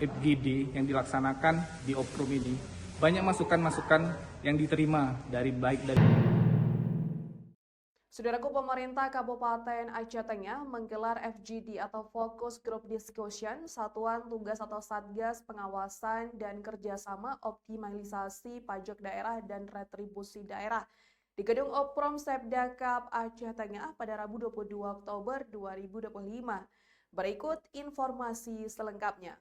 FGD yang dilaksanakan di Oprum ini, banyak masukan-masukan yang diterima dari Saudaraku, pemerintah Kabupaten Aceh Tengah menggelar FGD atau Focus Group Discussion, Satuan Tugas atau Satgas Pengawasan dan Kerjasama Optimalisasi Pajak Daerah dan Retribusi Daerah di Gedung Oprom Sepdakap Aceh Tengah pada Rabu 22 Oktober 2025. Berikut informasi selengkapnya.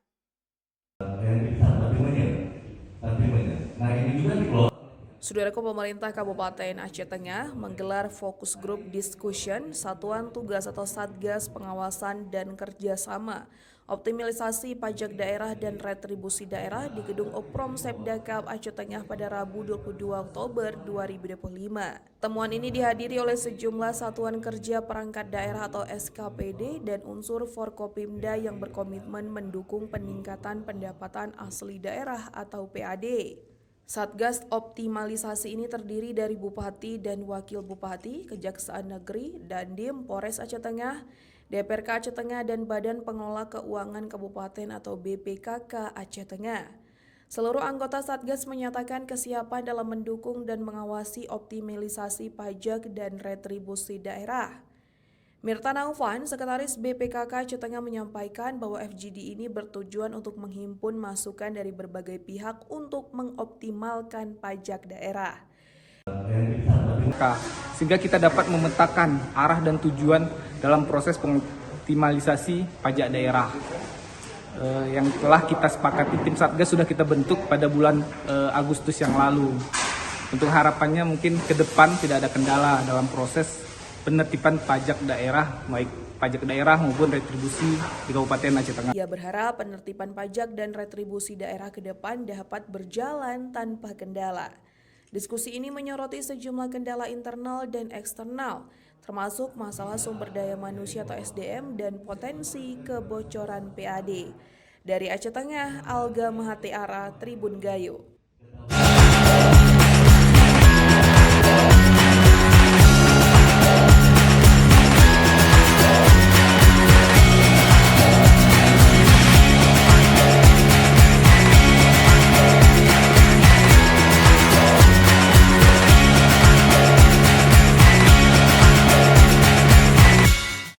Saudaraku, pemerintah Kabupaten Aceh Tengah menggelar Fokus Group Discussion, Satuan Tugas atau Satgas Pengawasan dan Kerjasama Optimalisasi Pajak Daerah dan Retribusi Daerah di Gedung Oprom Sepdakap Aceh Tengah pada Rabu 22 Oktober 2025. Temuan ini dihadiri oleh sejumlah satuan kerja perangkat daerah atau SKPD dan unsur Forkopimda yang berkomitmen mendukung peningkatan pendapatan asli daerah atau PAD. Satgas optimalisasi ini terdiri dari Bupati dan Wakil Bupati, Kejaksaan Negeri, Dandim, Polres Aceh Tengah, DPRK Aceh Tengah, dan Badan Pengelola Keuangan Kabupaten atau BPKK Aceh Tengah. Seluruh anggota Satgas menyatakan kesiapan dalam mendukung dan mengawasi optimalisasi pajak dan retribusi daerah. Mirta Naufan, Sekretaris BPKK Aceh Tengah menyampaikan bahwa FGD ini bertujuan untuk menghimpun masukan dari berbagai pihak untuk mengoptimalkan pajak daerah. Sehingga kita dapat memetakan arah dan tujuan dalam proses pengoptimalisasi pajak daerah. Yang telah kita sepakati, tim Satgas sudah kita bentuk pada bulan Agustus yang lalu. Untuk harapannya mungkin ke depan tidak ada kendala dalam proses penertiban pajak daerah, baik pajak daerah maupun retribusi di Kabupaten Aceh Tengah. Ia berharap penertiban pajak dan retribusi daerah ke depan dapat berjalan tanpa kendala. Diskusi ini menyoroti sejumlah kendala internal dan eksternal, termasuk masalah sumber daya manusia atau SDM dan potensi kebocoran PAD. Dari Aceh Tengah, Alga Mahatiara, Tribun Gayo.